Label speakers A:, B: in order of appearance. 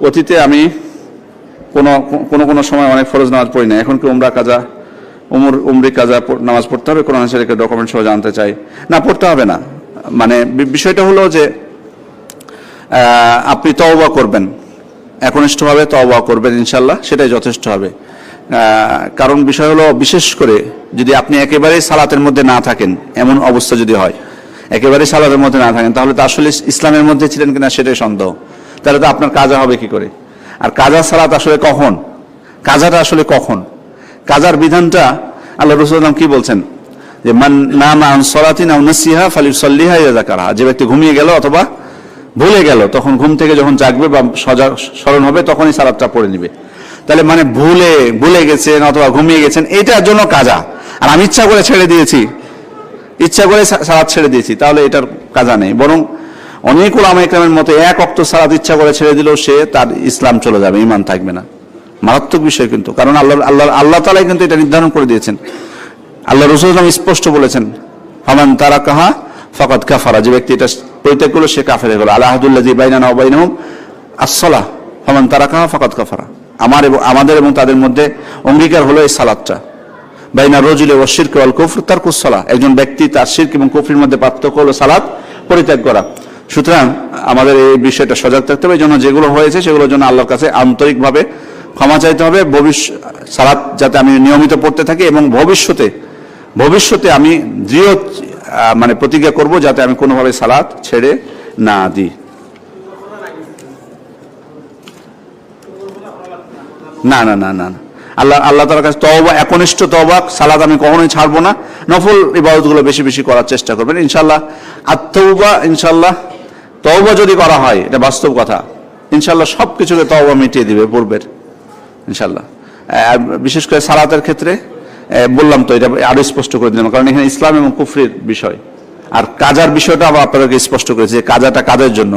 A: অতীতে আমি কোনো সময় অনেক ফরজ নামাজ পড়ি না, এখন কি উমরা কাজা উমরি কাজা নামাজ পড়তে হবে? কোরআন শরীফের ডকুমেন্ট সহ জানতে চাই। না, পড়তে হবে না। মানে বিষয়টা হলো যে আপনি তওবা করবেন, একনিষ্ঠভাবে তওবা করবেন ইনশাল্লাহ, সেটাই যথেষ্ট হবে। কারণ বিষয় হলো, বিশেষ করে যদি আপনি একেবারেই সালাতের মধ্যে না থাকেন, এমন অবস্থা যদি হয় একেবারেই সালাতের মধ্যে না থাকেন, তাহলে তো আসলে ইসলামের মধ্যে ছিলেন কিনা সেটাই সন্দেহ। তাহলে তো আপনার কাজা হবে কি করে? আর কাজা সালাত আসলে কখন, কাজাটা আসলে কখন? কাজার বিধানটা আল্লাহ রাসূল সাল্লাল্লাহু আলাইহি ওয়াসাল্লাম কি বলছেন, যে মান নামা আন সালাতিন আও নাসিহা ফালিউসাল্লিহা ইযা যাকারহা। যে ব্যক্তি ঘুমিয়ে গেল অথবা ভুলে গেল, তখন ঘুম থেকে যখন জাগবে বা স্মরণ হবে তখনই সালাতটা পড়ে নেবে। তাহলে মানে ভুলে গেছেন অথবা ঘুমিয়ে গেছেন, এটার জন্য কাজা। আর আমি ইচ্ছা করে ছেড়ে দিয়েছি, ইচ্ছা করে সালাত ছেড়ে দিয়েছি, তাহলে এটার কাজা নেই। বরং অনেক উলামা ইকরামের মতে এক ওয়াক্ত সালাত ইচ্ছা করে ছেড়ে দিলেও সে তার ইসলাম চলে যাবে, ঈমান থাকবে না। মারাত্মক বিষয় কিন্তু, কারণ আল্লাহ তাআলাই কিন্তু এটা নির্ধারণ করে দিয়েছেন। আল্লাহ রাসূল সাল্লাল্লাহু আলাইহি ওয়াসাল্লাম স্পষ্ট বলেছেন, ফামান তারাকাহা ফাকাদ কাফারা। যে ব্যক্তি এটা পরিত্যাগ করলো সে কাফের হয়ে গেল। আল আহাদুল্লাযী বাইনানা ওয়া বাইনাহুম আস-সালাহ ফামান তারাকাহা ফাকাদ কাফারা। আমাদের এবং তাদের মধ্যে অঙ্গীকার হলো এই সালাতটা। বাইনা রাজুলি ওয়া শিরক ওয়াল কুফর তারকুস সালাহ। একজন ব্যক্তি তার শিরক এবং কুফরির মধ্যে পার্থক্য হলো সালাত পরিত্যাগ করা। সুতরাং আমাদের এই বিষয়টা সজাগ থাকতে হবে। এই জন্য যেগুলো হয়েছে সেগুলোর জন্য আল্লাহর কাছে আন্তরিকভাবে ক্ষমা চাইতে হবে। সালাত যাতে আমি নিয়মিত পড়তে থাকি, এবং ভবিষ্যতে আমি দৃঢ় মানে প্রতিজ্ঞা করব যাতে আমি কোনোভাবে সালাত ছেড়ে না দিই। না না না না, আল্লাহ তাআলার কাছে তওবা, একনিষ্ঠ তওবা, সালাত আমি কখনোই ছাড়বো না। নফল ইবাদতগুলো বেশি বেশি করার চেষ্টা করবেন ইনশাআল্লাহ। আত-তাওবা, ইনশাআল্লাহ তওবা যদি করা হয়, এটা বাস্তব কথা, ইনশাআল্লাহ সব কিছুকে তওবা মিটিয়ে দিবে পূর্বের, ইনশাআল্লাহ। বিশেষ করে সালাতের ক্ষেত্রে বললাম তো, এটা আরো স্পষ্ট করে দিলাম, কারণ এখানে ইসলাম এবং কুফরির বিষয়। আর কাজার বিষয়টা আবার আপনাদেরকে স্পষ্ট করেছি, কাজাটা কাজের জন্য।